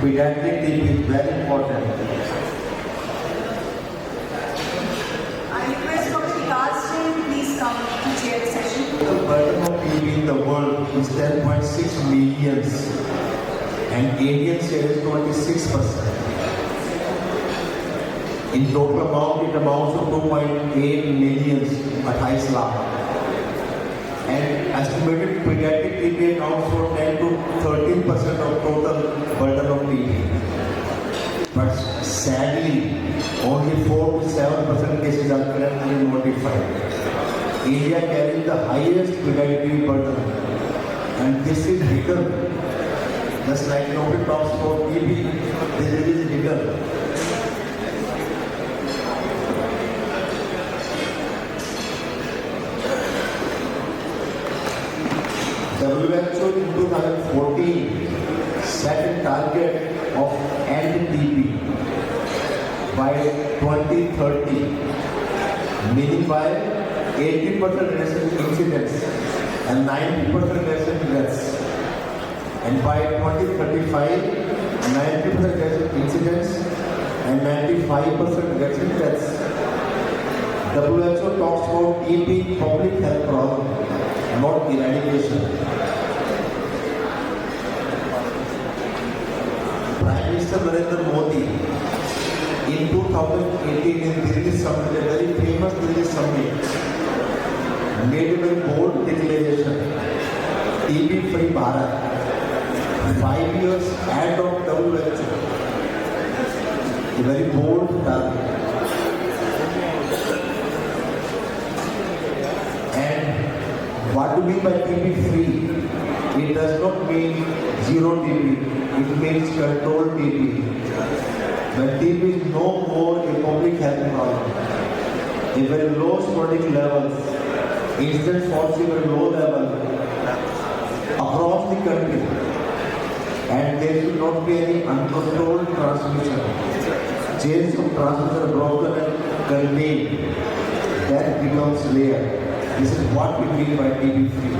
Pediatric TB is very important. I request Dr. Preventive please come to chair the session. The burden of TB in the world is 10.6 million and Indian share is 26%. In total amount, it amounts to 2.8 million, 28 lakh. And estimated pediatric TB accounts for 10 to 13% of total burden of TB. But sadly, only 4 to 7% cases are currently notified. India carries the highest pediatric TB burden, and this is hidden. Just like nobody talks about TB, this is hidden. WHO in 2014 set a target of end TB by 2030, meaning by 80% reduction in incidence and 90% reduction in deaths. And by 2035, 90% reduction in incidence and 95% reduction in deaths. WHO talks about TB public health problem, not eradication. Prime Minister Narendra Modi in 2018 in Delhi Summit, a very famous Delhi Summit, made a very bold declaration: TB free Bharat. 5 years ahead of WHO. A very bold target. And what do we mean by TB free? It does not mean zero TB. It means controlled TB. When TB is no more a public health problem, a very low sporadic levels, incidence falls to a very low level across the country, and there should not be any uncontrolled transmission. Chains of transmission are broken and contained. That becomes rare. This is what we mean by TB free.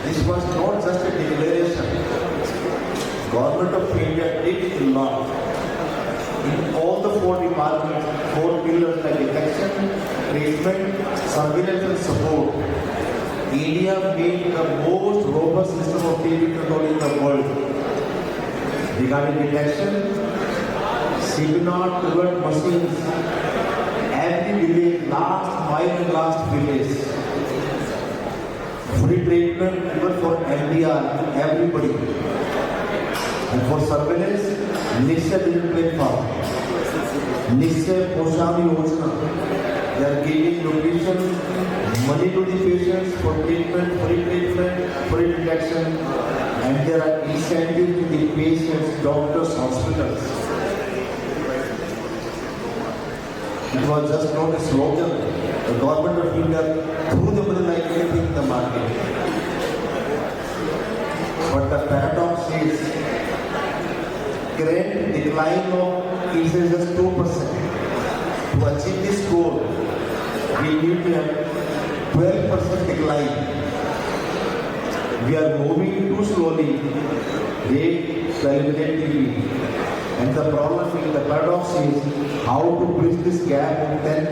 This was not just a declaration. Government of India did a lot. In all the 4 departments, 4 pillars like detection, treatment, surveillance and support, India made the most robust system of TB control in the world. Regarding detection, seminar toward machines, every village, last mile and last village. Free treatment even for MDR, everybody. And for surveillance, Nikshay digital platform, Nikshay Poshani Yojana. They are giving nutrition, money to the patients for treatment, free detection, and there are incentives to the patients, doctors, hospitals. It was just not a slogan. The government of India threw the money like anything in the market. But the paradox is, current decline of incidence is just 2%. To achieve this goal, we need to have 12% decline. We are moving too slowly, rate to eliminate TB. And the problem is, the paradox is how to bridge this gap of 10%.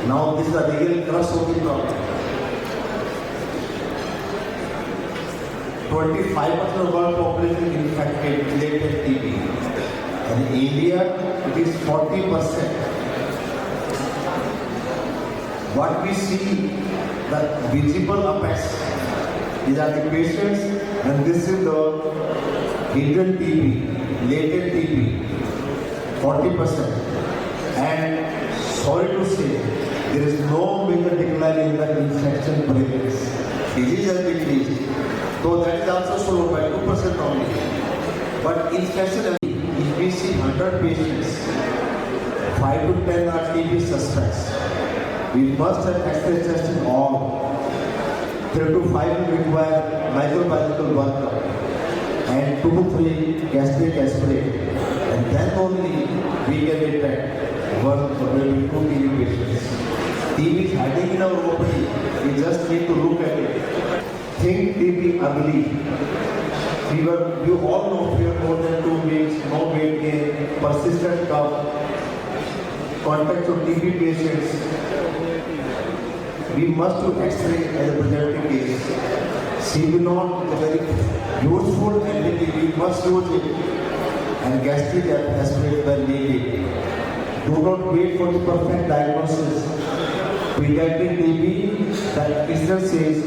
Now this is the real crux of the problem. 25% of the world population is infected with latent TB. And in India, it is 40%. What we see, the visible effects, these are the patients, and this is the hidden TB, latent TB, 40%. And sorry to say, there is no major decline in the infection prevalence. Disease has decreased, so that is also slowed by 2% only. But infection, if we see 100 patients, 5 to 10 are TB suspects. We must have X-ray testing all. 3 to 5 will require microbiological workup and 2 to 3 gastric aspirate. And then only we can detect one or maybe two TB patients. TB is hiding in our body. We just need to look at it. Think TB ugly. Fever, you all know fever more than 2 weeks, no weight gain, persistent cough, contact of TB patients. We must do X-ray as a preventive case. CB0 is a very useful entity, we must use it. And gastric aspirate when needed. Do not wait for the perfect diagnosis. Pediatric TB, that business says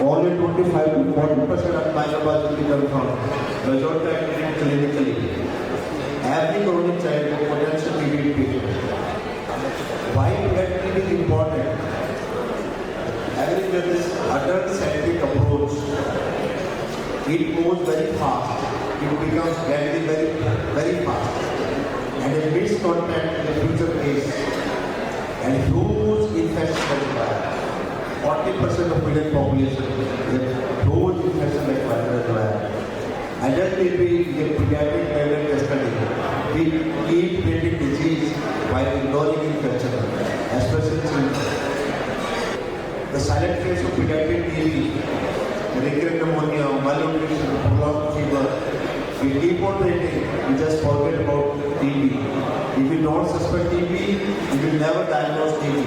only 25 to 40% of microbiology confirmed. Majority are treated clinically. Every chronic child is a potential TB patient. Why pediatric TB is important? Having this adult-centric approach, it moves very fast. It becomes very fast. And a missed contact in the future case. And huge infection required. 40% of Indian population is a huge infection required. Adult TB is a pediatric level study. We keep treating disease while ignoring infection, especially children. The silent phase of pediatric TB, recurrent pneumonia, malnutrition, prolonged fever, we keep on treating, we just forget about TB. If you don't suspect TB, you will never diagnose TB.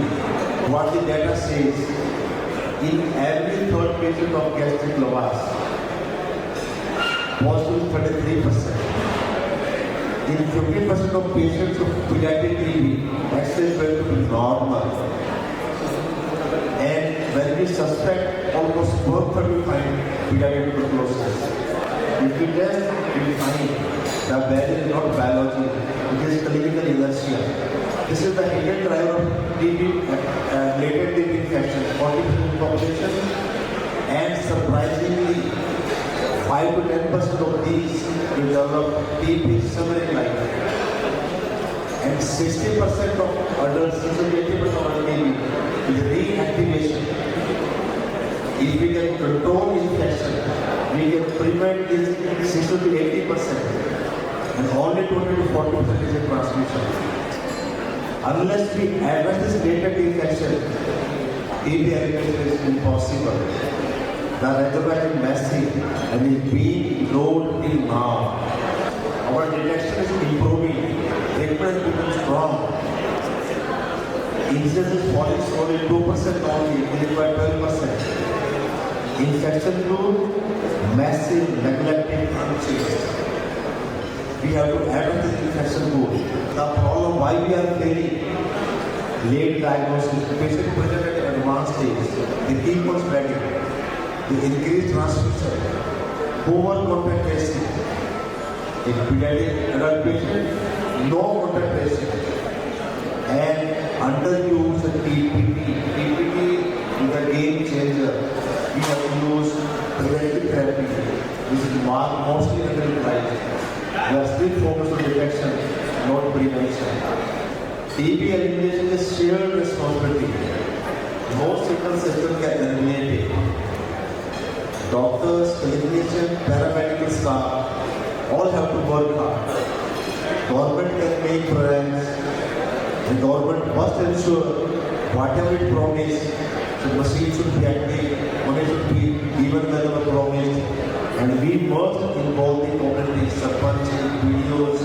What the data says, in every third patient of gastric lavage, positive 33%. In 50% of patients of pediatric TB, X-ray is going to be normal. And when we suspect, almost 1/3 find pediatric tuberculosis. If we test, we will find the barrier is not biology, it is clinical inertia. This is the hidden driver of TB, latent TB infection, 40% of the population, and surprisingly, 5 to 10% of these will develop TB somewhere in life. And 60% of adults, 80% of our TB is reactivation. If we can control infection, we can prevent this 60 to 80%. And only 20 to 40% is a transmission. Unless we address this latent infection, TB elimination is impossible. The reservoir is massive and is being ignored till now. Our detection is improving, treatment becomes strong. Incidence is falling slowly 2% only, it is by 12%. Infection load, massive, neglected, unchanged. We have to address this infection load. The problem why we are failing, late diagnosis, patient present at advanced stage, they keep on spreading, the increased transmission, poor contact tracing. In pediatric adult patient, no contact tracing, and underuse TPT. TPT is a game changer. We have to use preventive therapy, which is mostly underutilized. We are still focused on detection, not prevention. TB elimination is shared responsibility. Most signal systems get eliminated. Doctors, clinicians, paramedical staff, all have to work hard. Government can make programs. The government must ensure whatever it promised, the machine should be active, money should be given when they were promised, and we must involve the community, surpanches, videos.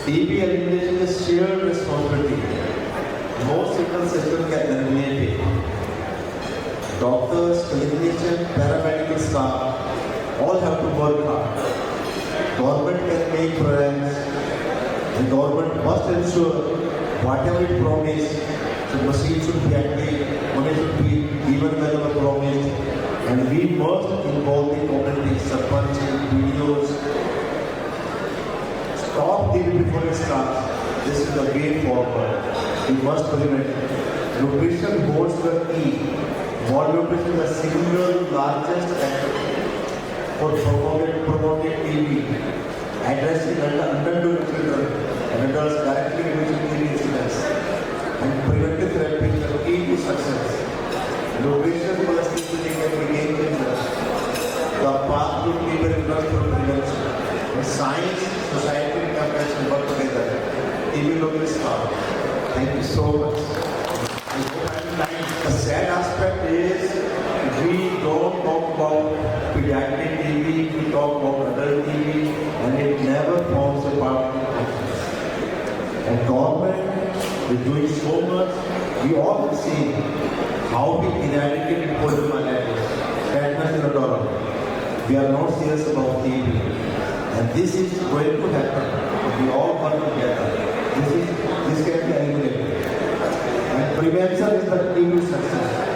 TB elimination is shared responsibility. Most signal systems get eliminated. Doctors, clinicians, paramedical staff, all have to work hard. Government can make programs. The government must ensure whatever it promised, the machine should be active, money should be given when they were promised, and we must involve the community, surpanches, videos. Stop TB before it starts. This is the way forward. We must prevent. Nutrition holds the key. Malnutrition is the single largest factor for promoting TB. Addressing undernourished children and adults directly reducing TB incidence. And preventive therapy is the key to success. Nutrition plus nutrition can be game changer. The path to TB is not for prevention. Science, society, and compassion work together. TB will start. Thank you so much. I hope I'm lying. The sad aspect is we don't talk about pediatric TB, we talk about adult TB, and it never forms a part of the. And government is doing so much. We all have seen how we eradicated poliomyelitis, tetanus in a dollar. We are not serious about TB. And this is going to happen. We all work together. This can be eliminated. And prevention is the key to success.